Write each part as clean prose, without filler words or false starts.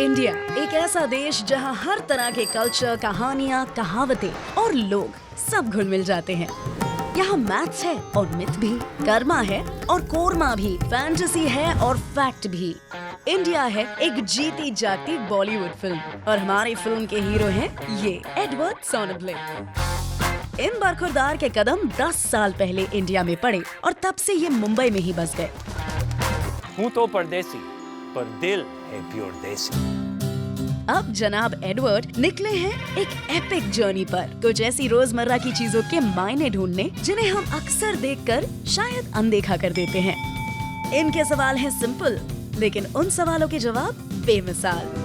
India एक ऐसा देश जहां हर तरह के कल्चर, कहानियां, कहावतें और लोग सब घुल मिल जाते हैं। यहाँ मैथ्स है और मिथ भी, कर्मा है और कोरमा भी, फैंटेसी है और फैक्ट भी। इंडिया है एक जीती जागती बॉलीवुड फिल्म और हमारी फिल्म के हीरो हैं ये एडवर्ड सोनबले। इन बरखुरदार के कदम 10 साल पहले इंडिया में पड़े और तब से ये मुंबई में ही बस गए। हूँ तो परदेसी, पर दिल है प्योर देसी। अब जनाब एडवर्ड निकले हैं एक एपिक जर्नी पर, कुछ ऐसी रोजमर्रा की चीजों के मायने ढूंढने जिन्हें हम अक्सर देखकर शायद अनदेखा कर देते हैं। इनके सवाल हैं सिंपल, लेकिन उन सवालों के जवाब बेमिसाल।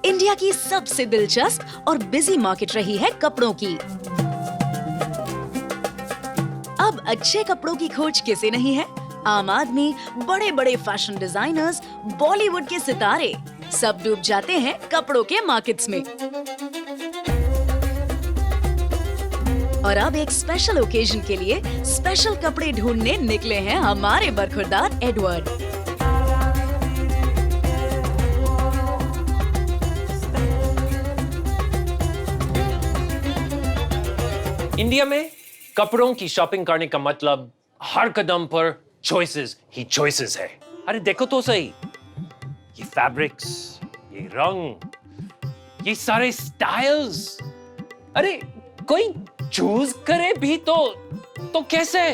इंडिया की सबसे दिलचस्प और बिजी मार्केट रही है कपड़ों की। अब अच्छे कपड़ों की खोज किसे नहीं है? आम आदमी, बड़े बड़े फैशन डिजाइनर्स, बॉलीवुड के सितारे सब डूब जाते हैं कपड़ों के मार्केट्स में। और अब एक स्पेशल ओकेजन के लिए स्पेशल कपड़े ढूंढने निकले हैं हमारे बरखुरदार एडवर्ड। इंडिया में कपड़ों की शॉपिंग करने का मतलब हर कदम पर चॉइसेस ही चॉइसेस है। अरे देखो तो सही, ये फैब्रिक्स, ये रंग, ये सारे स्टाइल्स। अरे कोई चूज करे भी तो कैसे?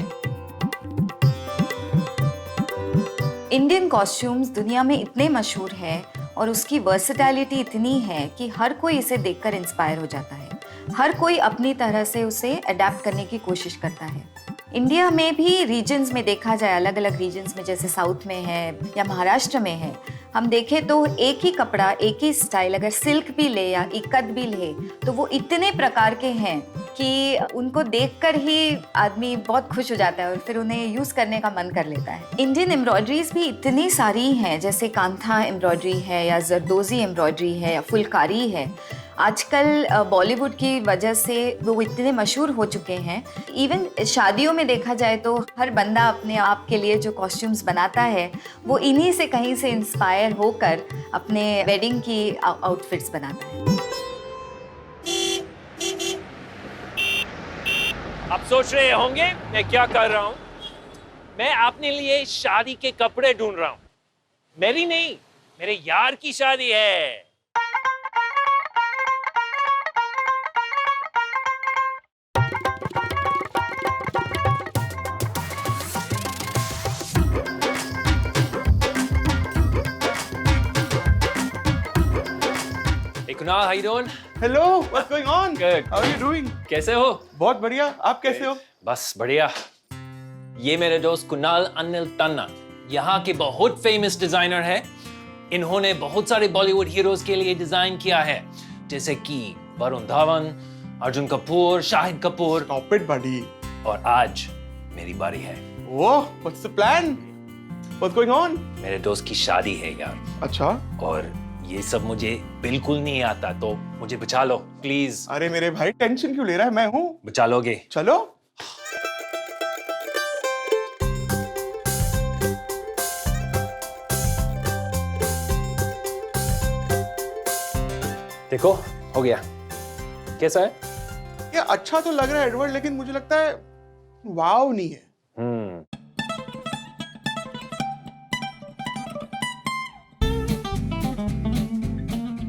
इंडियन कॉस्ट्यूम्स दुनिया में इतने मशहूर है और उसकी वर्सेटैलिटी इतनी है कि हर कोई इसे देखकर इंस्पायर हो जाता है। हर कोई अपनी तरह से उसे अडेप्ट करने की कोशिश करता है। इंडिया में भी रीजन्स में देखा जाए, अलग अलग रीजन्स में, जैसे साउथ में है या महाराष्ट्र में है, हम देखें तो एक ही कपड़ा, एक ही स्टाइल, अगर सिल्क भी ले या इकत भी ले तो वो इतने प्रकार के हैं कि उनको देखकर ही आदमी बहुत खुश हो जाता है और फिर उन्हें यूज़ करने का मन कर लेता है। इंडियन एम्ब्रॉयडरीज भी इतनी सारी हैं, जैसे कांथा एम्ब्रॉयडरी है या जरदोजी एम्ब्रॉयडरी है या फुलकारी है। आजकल बॉलीवुड की वजह से वो इतने मशहूर हो चुके हैं। इवन शादियों में देखा जाए तो हर बंदा अपने आप के लिए जो कॉस्ट्यूम्स बनाता है वो इन्हीं से कहीं से इंस्पायर होकर अपने वेडिंग की आउटफिट्स बनाता है। आप सोच रहे होंगे मैं क्या कर रहा हूँ? मैं अपने लिए शादी के कपड़े ढूंढ रहा हूँ। मेरी नहीं, मेरे यार की शादी है। Kunal, how you doing? Hello, what's going on? Good. How are you doing? कैसे हो? बहुत बढ़िया, आप कैसे हो? बस बढ़िया। ये मेरे दोस्त कुणाल अनिल तन्ना, यहाँ के बहुत फेमस डिजाइनर है। इन्होंने बहुत सारे बॉलीवुड हीरोज के लिए डिजाइन किया है, जैसे कि Varun Dhawan, Arjun Kapoor, Shahid Kapoor. Stop it, buddy. और आज मेरी बारी है। Whoa, what's the plan? What's going on? मेरे दोस्त की शादी है यार। अच्छा। और ये सब मुझे बिल्कुल नहीं आता, तो मुझे बचा लो प्लीज। अरे मेरे भाई, टेंशन क्यों ले रहा है? मैं हूँ। बचा लोगे? चलो। देखो, हो गया। कैसा है? ये अच्छा तो लग रहा है एडवर्ड, लेकिन मुझे लगता है वाव नहीं है।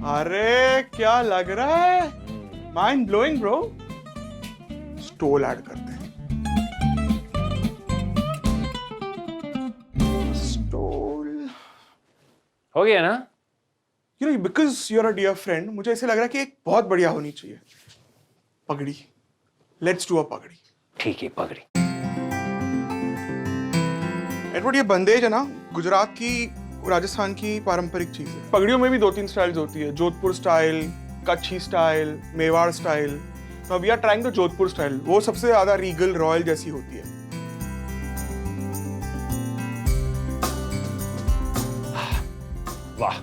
अरे क्या लग रहा है? Mind blowing bro. Stole add करते हैं। स्टोल हो गया ना? You know, because you are a dear friend, मुझे ऐसे लग रहा है कि एक बहुत बढ़िया होनी चाहिए पगड़ी। लेट्स डू अ पगड़ी। ठीक है, पगड़ी। एडवर्ड, ये बंदेज है ना, गुजरात की, राजस्थान की पारंपरिक चीज है। पगड़ियों में भी 2-3 स्टाइल्स होती है, Jodhpur style, Kutchi style, Mewar style. तो अब we are trying the Jodhpur style. वो सबसे ज्यादा रीगल, रॉयल जैसी होती है। वाह।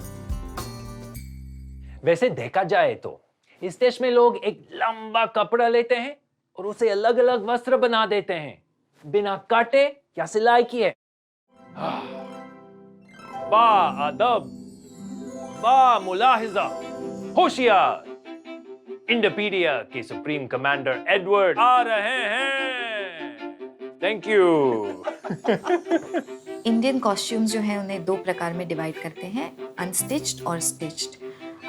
वैसे देखा जाए तो इस देश में लोग एक लंबा कपड़ा लेते हैं और उसे अलग अलग वस्त्र बना देते हैं बिना काटे या सिलाई किए। बा अदब, बा मुलाहिजा, होशियार। इंडोपीडिया के सुप्रीम कमांडर एडवर्ड आ रहे हैं। Thank you. इंडियन कॉस्ट्यूम्स जो हैं उन्हें दो प्रकार में डिवाइड करते हैं, अनस्टिच्ड और स्टिच्ड।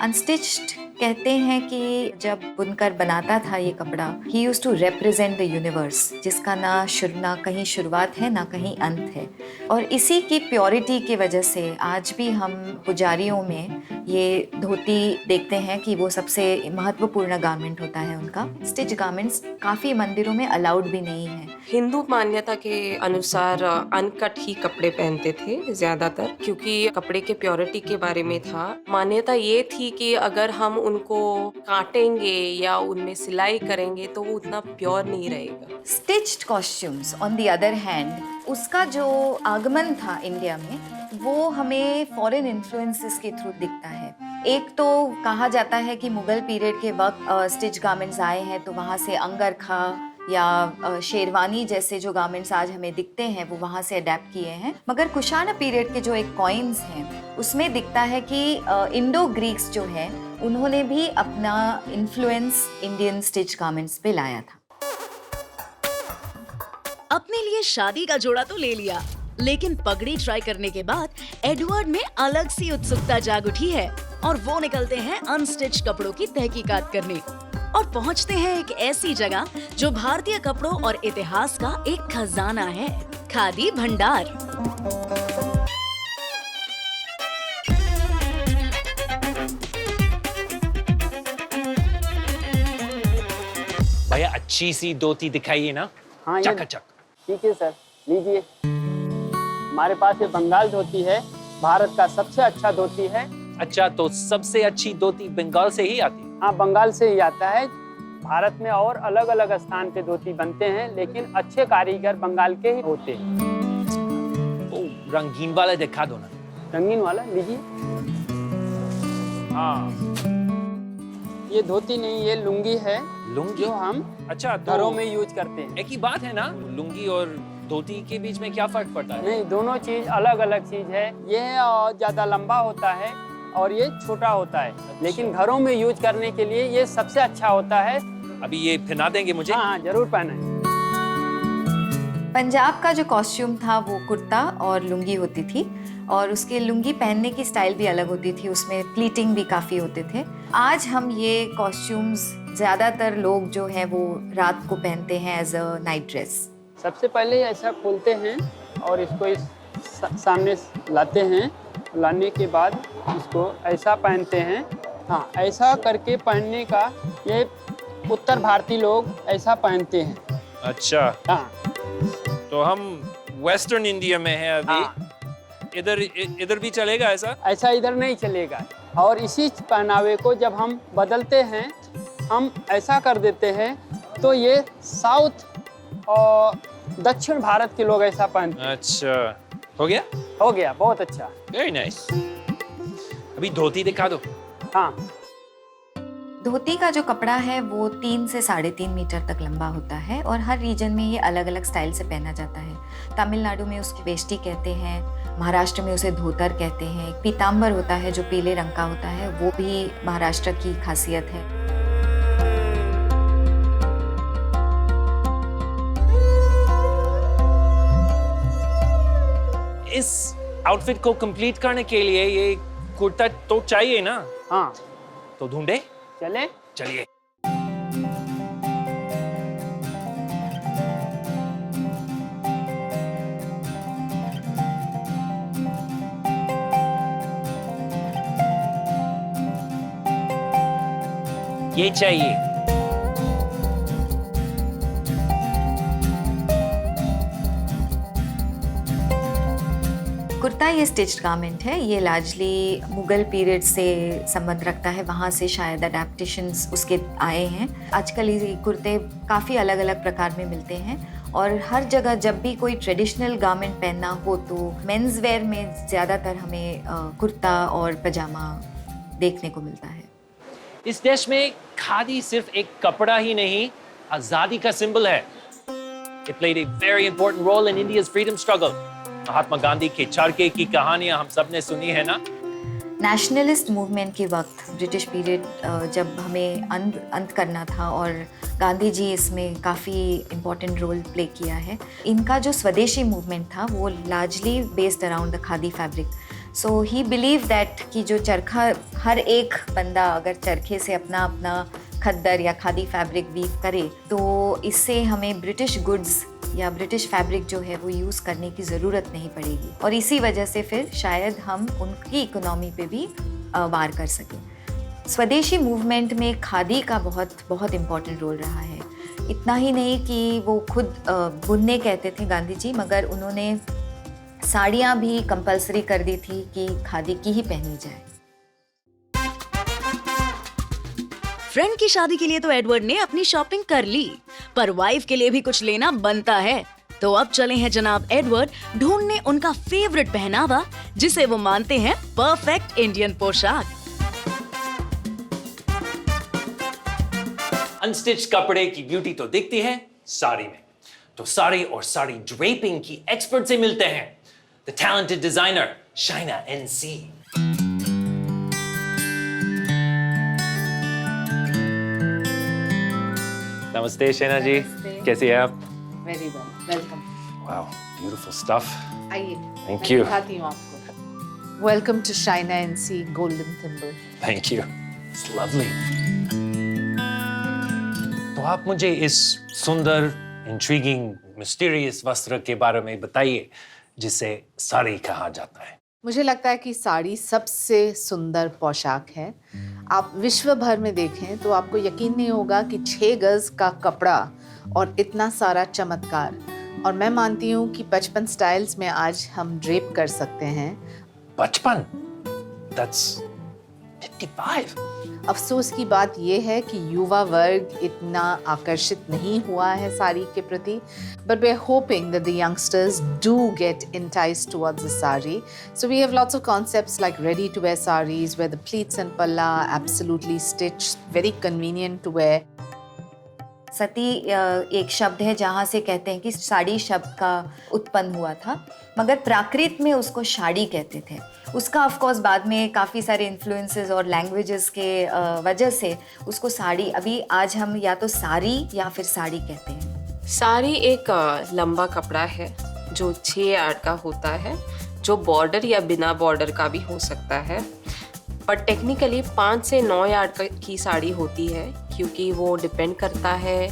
अनस्टिच्ड कहते हैं कि जब बुनकर बनाता था ये कपड़ा, he used to represent the universe, जिसका ना कहीं शुरुआत है ना कहीं अंत है। और इसी की प्योरिटी की वजह से आज भी हम पुजारियों में ये धोती देखते हैं कि वो सबसे महत्वपूर्ण गारमेंट होता है उनका। स्टिच गारमेंट्स काफ़ी मंदिरों में अलाउड भी नहीं है। हिंदू मान्यता के अनुसार अनकट ही कपड़े पहनते थे ज्यादातर, क्योंकि कपड़े के प्योरिटी के बारे में था। मान्यता ये थी कि अगर हम उनको काटेंगे या उनमें सिलाई करेंगे तो वो उतना प्योर नहीं रहेगा। Stitched costumes on the other hand, उसका जो आगमन था इंडिया में वो हमें फॉरेन इन्फ्लुएंसेस के थ्रू दिखता है। एक तो कहा जाता है कि मुगल पीरियड के वक्त स्टिच गारमेंट्स आए हैं, तो वहाँ से अंगरखा या शेरवानी जैसे जो गारमेंट्स आज हमें दिखते हैं वो वहाँ से अडेप्ट किए हैं। मगर कुशाना पीरियड के जो एक कॉइन्स हैं उसमें दिखता है कि इंडो ग्रीक्स जो हैं उन्होंने भी अपना इन्फ्लुएंस इंडियन स्टिच गारमेंट्स पे लाया था। अपने लिए शादी का जोड़ा तो ले लिया, लेकिन पगड़ी ट्राई करने के बाद एडवर्ड में अलग सी उत्सुकता जाग उठी है और वो निकलते हैं अनस्टिच कपड़ों की तहकीकात करने और पहुंचते हैं एक ऐसी जगह जो भारतीय कपड़ों और इतिहास का एक खजाना है, खादी भंडार। भैया अच्छी सी धोती दिखाइए ना। हाँ, ये चकाचक। ठीक है सर, लीजिए। हमारे पास ये बंगाल धोती है, भारत का सबसे अच्छा धोती है। अच्छा, तो सबसे अच्छी धोती बंगाल से ही आती है? हाँ, बंगाल से ही आता है। भारत में और अलग अलग स्थान पे धोती बनते हैं, लेकिन अच्छे कारीगर बंगाल के ही होते हैं। ओ, रंगीन वाला दिखा दो ना। रंगीन वाला लीजिए। हाँ, ये धोती नहीं, ये लुंगी है, लुंगी। जो हम अच्छा, तो घरों में यूज करते हैं। एक ही बात है ना, लुंगी और धोती के बीच में क्या फर्क पड़ता है? नहीं, दोनों चीज अलग अलग चीज है। ये ज्यादा लंबा होता है और ये छोटा होता है। लेकिन घरों में यूज करने के लिए ये सबसे अच्छा होता है। अभी ये पहना देंगे मुझे? हाँ, जरूर पहने। पंजाब का जो कॉस्ट्यूम था वो कुर्ता और लुंगी होती थी, और उसके लुंगी पहनने की स्टाइल भी अलग होती थी, उसमें प्लीटिंग भी काफ़ी होते थे। आज हम ये कॉस्ट्यूम्स ज़्यादातर लोग जो है वो रात को पहनते हैं एज अ नाइट ड्रेस। सबसे पहले ऐसा खोलते हैं और इसको इस सामने लाते हैं। लाने के बाद इसको ऐसा पहनते हैं। हाँ, ऐसा करके पहनने का, ये उत्तर भारतीय लोग ऐसा पहनते हैं। अच्छा, हाँ, तो हम वेस्टर्न इंडिया में हैं अभी। हाँ। इधर भी चलेगा ऐसा? ऐसा इधर नहीं चलेगा। और इसी पहनावे को जब हम बदलते हैं, हम ऐसा कर देते हैं, तो ये साउथ और दक्षिण भारत के लोग ऐसा पहनते हैं। अच्छा, हो गया? हो गया, बहुत अच्छा। Very nice. अभी धोती दिखा दो। हाँ, धोती का जो कपड़ा है वो 3 से 3.5 मीटर तक लंबा होता है और हर रीजन में ये अलग अलग स्टाइल से पहना जाता है। तमिलनाडु में उसकी वेष्टी कहते हैं, महाराष्ट्र में उसे धोतर कहते हैं। एक पीताम्बर होता है जो पीले रंग का होता है, वो भी महाराष्ट्र की खासियत है। इस आउटफिट को कंप्लीट करने के लिए ये कुर्ता तो चाहिए ना? हाँ, तो ढूंढे? चले। चलिए। ये चाहिए। कुर्ता ये स्टिच्ड गारमेंट है। ये लार्जली मुगल पीरियड से संबंध रखता है, वहाँ से शायद अडेप्टेशंस उसके आए हैं। आजकल ये कुर्ते काफ़ी अलग अलग प्रकार में मिलते हैं और हर जगह जब भी कोई ट्रेडिशनल गारमेंट पहनना हो तो मेंस वेयर में ज़्यादातर हमें कुर्ता और पजामा देखने को मिलता है। इस देश में खादी सिर्फ एक कपड़ा ही नहीं, आजादी का सिंबल है। It played a very important role in India's freedom struggle. Mahatma Gandhi के चरखे की कहानियां हम सब ने सुनी है ना? नेशनलिस्ट मूवमेंट के वक्त ब्रिटिश पीरियड जब हमें अंत करना था और गांधी जी इसमें काफ़ी इम्पोर्टेंट रोल प्ले किया है। इनका जो स्वदेशी मूवमेंट था वो largely based around the khadi fabric. So he believe that कि जो चरखा, हर एक बंदा अगर चरखे से अपना अपना खद्दर या खादी फैब्रिक वीव करे तो इससे हमें ब्रिटिश गुड्स या ब्रिटिश फैब्रिक जो है वो यूज़ करने की ज़रूरत नहीं पड़ेगी और इसी वजह से फिर शायद हम उनकी इकोनॉमी पे भी वार कर सकें। स्वदेशी मूवमेंट में खादी का बहुत बहुत इम्पोर्टेंट रोल रहा है। इतना ही नहीं कि वो खुद बुनने कहते थे गांधी जी, मगर उन्होंने साड़ियाँ भी कंपलसरी कर दी थी कि खादी की ही पहनी जाए। फ्रेंड की शादी के लिए तो एडवर्ड ने अपनी शॉपिंग कर ली, पर वाइफ के लिए भी कुछ लेना बनता है। तो अब चले हैं जनाब एडवर्ड ढूंढने उनका फेवरेट पहनावा, जिसे वो मानते हैं परफेक्ट इंडियन पोशाक। अनस्टिच कपड़े की ब्यूटी तो दिखती है साड़ी में, तो साड़ी और साड़ी ड्रेपिंग की एक्सपर्ट से मिलते हैं, the talented designer Shaina NC. नमस्ते शैना जी, कैसी हैं आप? Very well, welcome. Wow, beautiful stuff. आइए, Thank मैं you. दिखाती हूँ आपको। Welcome to Shaina NC golden thimble. Thank you, it's lovely. तो आप मुझे इस सुंदर, इंट्रिगिंग, मिस्टीरियस वस्त्र के बारे में बताइए जिसे साड़ी कहा जाता है। मुझे लगता है कि साड़ी सबसे सुंदर पोशाक है। आप विश्व भर में देखें तो आपको यकीन नहीं होगा कि 6 गज का कपड़ा और इतना सारा चमत्कार। और मैं मानती हूँ कि 55 स्टाइल्स में आज हम ड्रेप कर सकते हैं। 55? That's 55. अफसोस की बात यह है कि युवा वर्ग इतना आकर्षित नहीं हुआ है साड़ी के प्रति, but we are hoping that the youngsters do get enticed towards the sari. So we have lots of concepts like ready-to-wear saris where the pleats and palla are absolutely stitched, very convenient to wear. सती एक शब्द है जहाँ से कहते हैं कि साड़ी शब्द का उत्पन्न हुआ था, मगर प्राकृत में उसको शाड़ी कहते थे। उसका ऑफ कोर्स बाद में काफ़ी सारे इन्फ्लुएंसेस और लैंग्वेजेस के वजह से उसको साड़ी, अभी आज हम या तो साड़ी या फिर साड़ी कहते हैं। साड़ी एक लंबा कपड़ा है जो 6 यार्ड का होता है, जो बॉर्डर या बिना बॉर्डर का भी हो सकता है, पर टेक्निकली 5 से 9 यार्ड की साड़ी होती है, क्योंकि वो डिपेंड करता है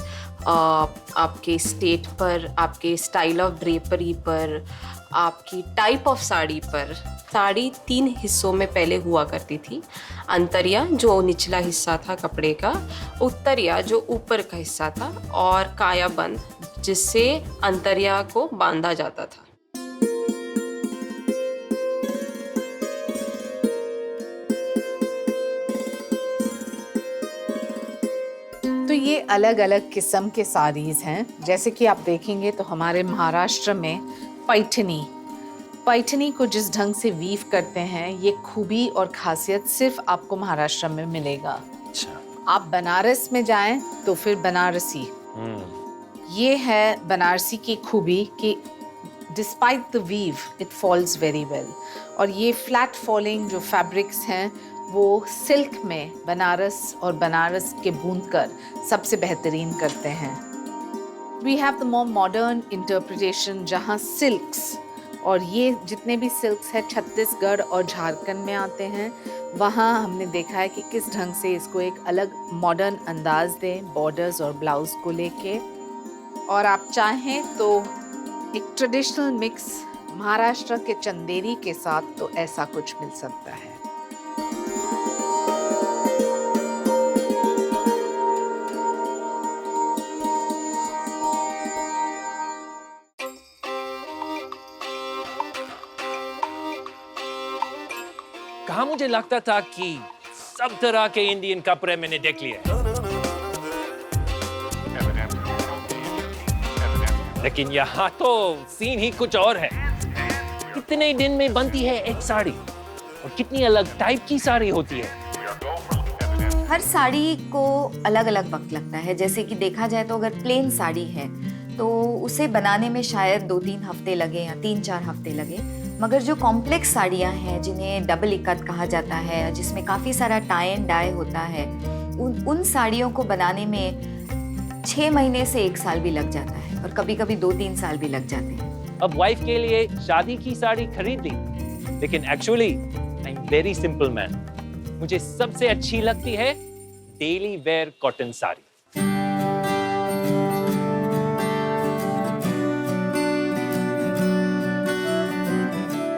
आपके स्टेट पर, आपके स्टाइल ऑफ ड्रेपरी पर, आपकी टाइप ऑफ साड़ी पर। साड़ी 3 हिस्सों में पहले हुआ करती थी। अंतरिया जो निचला हिस्सा था कपड़े का, उत्तरिया जो ऊपर का हिस्सा था, और कायाबंद जिससे अंतरिया को बांधा जाता था। तो ये अलग अलग किस्म के साड़ीज़ हैं। जैसे कि आप देखेंगे तो हमारे महाराष्ट्र में पैठनी को जिस ढंग से वीव करते हैं, ये खूबी और खासियत सिर्फ आपको महाराष्ट्र में मिलेगा। अच्छा। आप बनारस में जाएं तो फिर बनारसी, ये है बनारसी की खूबी कि despite the weave it falls very well. और ये फ्लैट फॉलिंग जो फैब्रिक्स हैं वो सिल्क में बनारस और बनारस के बूंदकर सबसे बेहतरीन करते हैं। We have the more modern interpretation, जहाँ सिल्क्स, और ये जितने भी सिल्क्स हैं छत्तीसगढ़ और झारखंड में आते हैं, वहाँ हमने देखा है कि किस ढंग से इसको एक अलग मॉडर्न अंदाज दें बॉर्डर्स और ब्लाउज को लेके। और आप चाहें तो एक ट्रेडिशनल मिक्स महाराष्ट्र के चंदेरी के साथ तो ऐसा कुछ मिल सकता है। कहाँ मुझे लगता था कि सब तरह के इंडियन कपड़े मैंने देख लिए। लेकिन यहाँ तो सीन ही कुछ और है। कितने दिन में बनती है एक साड़ी और कितनी अलग टाइप की साड़ी होती है? हर साड़ी को अलग अलग वक्त लगता है। जैसे कि देखा जाए तो अगर प्लेन साड़ी है तो उसे बनाने में शायद 2-3 हफ्ते लगे या 3-4 हफ्ते लगे। मगर जो कॉम्प्लेक्स साड़ियाँ हैं जिन्हें डबल इकत कहा जाता है, जिसमें काफ़ी सारा टाई एंड डाई होता है, उन साड़ियों को बनाने में 6 महीने से 1 साल भी लग जाता है और कभी कभी 2-3 साल भी लग जाते हैं। अब वाइफ के लिए शादी की साड़ी खरीद ली, लेकिन actually I am very simple man. मुझे सबसे अच्छी लगती है daily wear cotton sari.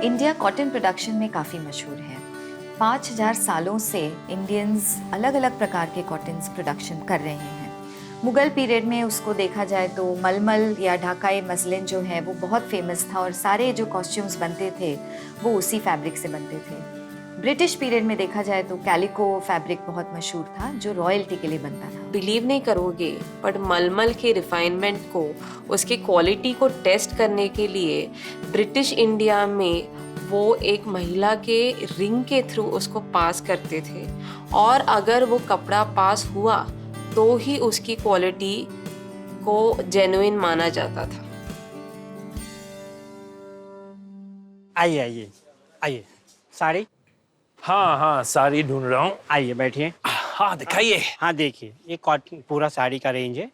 India cotton production में काफ़ी मशहूर है। 5000 सालों से इंडियंस अलग अलग प्रकार के कॉटन्स प्रोडक्शन कर रहे हैं। मुगल पीरियड में उसको देखा जाए तो मलमल या ढाकाई मसलिन जो है वो बहुत फेमस था और सारे जो कॉस्ट्यूम्स बनते थे वो उसी फैब्रिक से बनते थे। ब्रिटिश पीरियड में देखा जाए तो कैलिको फैब्रिक बहुत मशहूर था जो रॉयल्टी के लिए बनता था। बिलीव नहीं करोगे, पर मलमल के रिफाइनमेंट को, उसकी क्वालिटी को टेस्ट करने के लिए ब्रिटिश इंडिया में वो एक महिला के रिंग के थ्रू उसको पास करते थे और अगर वो कपड़ा पास हुआ तो ही उसकी क्वालिटी को जेन्युइन माना जाता था। आइए आइए आइए। साड़ी? हाँ हाँ, साड़ी ढूंढ रहा हूँ। आइए बैठिए। हाँ दिखाइए। हाँ देखिए, ये कॉटन पूरा साड़ी का रेंज है।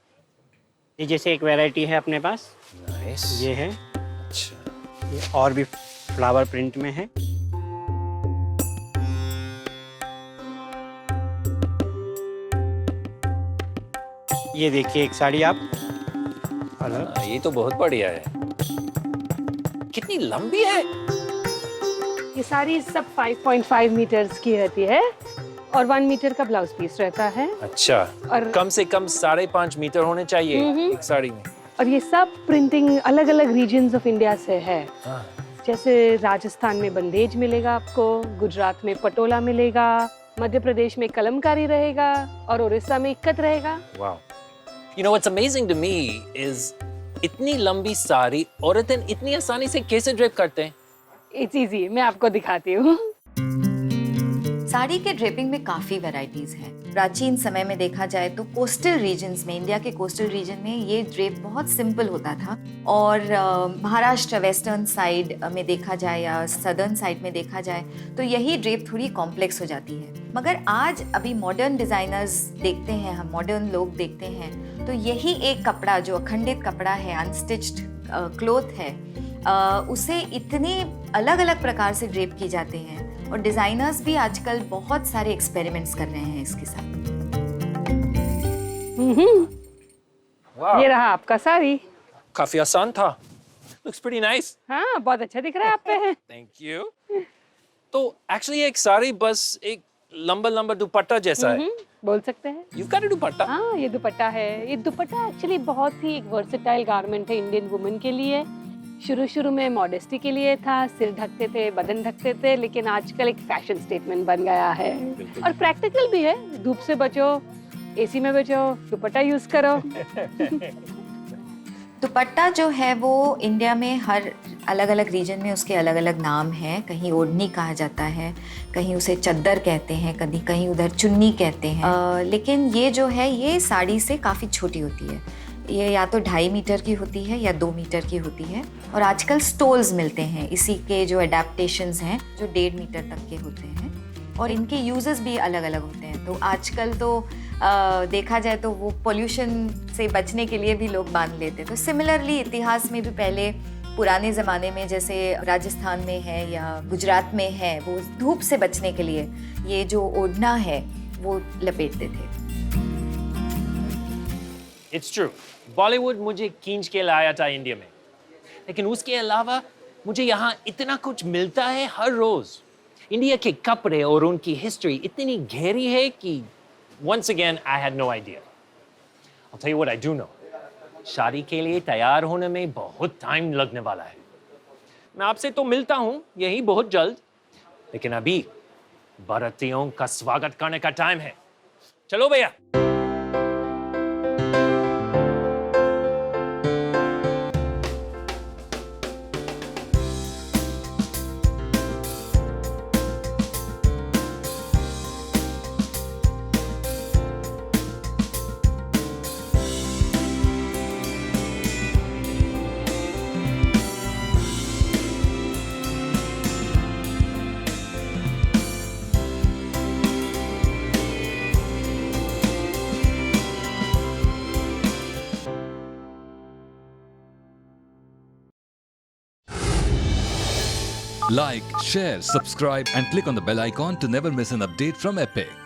ये जैसे एक वैरायटी है अपने पास, नाइस। ये है। अच्छा। ये और भी फ्लावर प्रिंट में है। ये देखिए एक साड़ी आप अलग। ये तो बहुत बढ़िया है। कितनी लंबी है? ये साड़ी सब 5.5 मीटर्स की रहती है और 1 मीटर का ब्लाउज पीस रहता है। अच्छा। और कम से कम 5.5 मीटर होने चाहिए एक साड़ी में। और ये सब प्रिंटिंग अलग अलग रीजन्स ऑफ इंडिया से है। हाँ। जैसे राजस्थान में बंदेज मिलेगा आपको, गुजरात में पटोला मिलेगा, मध्य प्रदेश में कलमकारी रहेगा और उड़ीसा में इक्कत रहेगा। Wow. You know what's amazing to me is इतनी लंबी साड़ी औरतें इतनी आसानी से कैसे ड्रेप करते हैं? इट्स इजी, मैं आपको दिखाती हूँ। साड़ी के ड्रेपिंग में काफ़ी वैरायटीज़ हैं। प्राचीन समय में देखा जाए तो कोस्टल रीजन्स में, इंडिया के कोस्टल रीजन में ये ड्रेप बहुत सिंपल होता था और महाराष्ट्र वेस्टर्न साइड में देखा जाए या सदर्न साइड में देखा जाए तो यही ड्रेप थोड़ी कॉम्प्लेक्स हो जाती है। मगर आज अभी मॉडर्न डिज़ाइनर्स देखते हैं, हम मॉडर्न लोग देखते हैं तो यही एक कपड़ा जो अखंडित कपड़ा है, अनस्टिच्ड क्लोथ है, उसे इतने अलग अलग प्रकार से ड्रेप किए जाते हैं और डिजाइनर्स भी आजकल बहुत सारे एक्सपेरिमेंट्स कर रहे हैं इसके साथ। वाह। ये रहा आपका साड़ी। काफी आसान था। Looks pretty nice. हाँ, बहुत अच्छा दिख रहा है आप पे। Thank you. तो एक्चुअली एक साड़ी बस एक लंबा लंबा दुपट्टा जैसा है। बोल सकते हैं। You've got a दुपट्टा? हाँ, ये दुपट्टा है। ये दुपट्टा एक्चुअली बहुत ही एक वर्सेटाइल गारमेंट है इंडियन वुमेन के लिए। शुरू में मॉडेस्टी के लिए था, सिर ढकते थे, बदन ढकते थे, लेकिन आजकल एक फैशन स्टेटमेंट बन गया है और प्रैक्टिकल भी है। धूप से बचो, एसी में बचो, दुपट्टा यूज करो। दुपट्टा जो है वो इंडिया में हर अलग अलग रीजन में उसके अलग अलग नाम हैं। कहीं ओढ़नी कहा जाता है, कहीं उसे चद्दर कहते हैं, कहीं उधर चुन्नी कहते हैं। लेकिन ये जो है ये साड़ी से काफ़ी छोटी होती है। ये या तो 2.5 मीटर की होती है या 2 मीटर की होती है और आजकल स्टोल्स मिलते हैं इसी के जो अडेप्टेशंस हैं जो 1.5 मीटर तक के होते हैं और इनके यूजेस भी अलग अलग होते हैं। तो आजकल तो देखा जाए तो वो पोल्यूशन से बचने के लिए भी लोग बांध लेते। तो सिमिलरली इतिहास में भी पहले पुराने ज़माने में जैसे राजस्थान में है या गुजरात में है, वो धूप से बचने के लिए ये जो ओढ़ना है वो लपेटते थे। It's true. बॉलीवुड मुझे खींच के लाया था इंडिया में, लेकिन उसके अलावा मुझे यहाँ इतना कुछ मिलता है हर रोज। इंडिया के कपड़े और उनकी हिस्ट्री इतनी गहरी है कि once again I had no idea. I'll tell you what I do know. शादी के लिए तैयार होने में बहुत टाइम लगने वाला है। मैं आपसे तो मिलता हूँ यही बहुत जल्द, लेकिन अभी बारातियों का स्वागत करने का टाइम है। चलो भैया। Like, share, subscribe and click on the bell icon to never miss an update from Epic.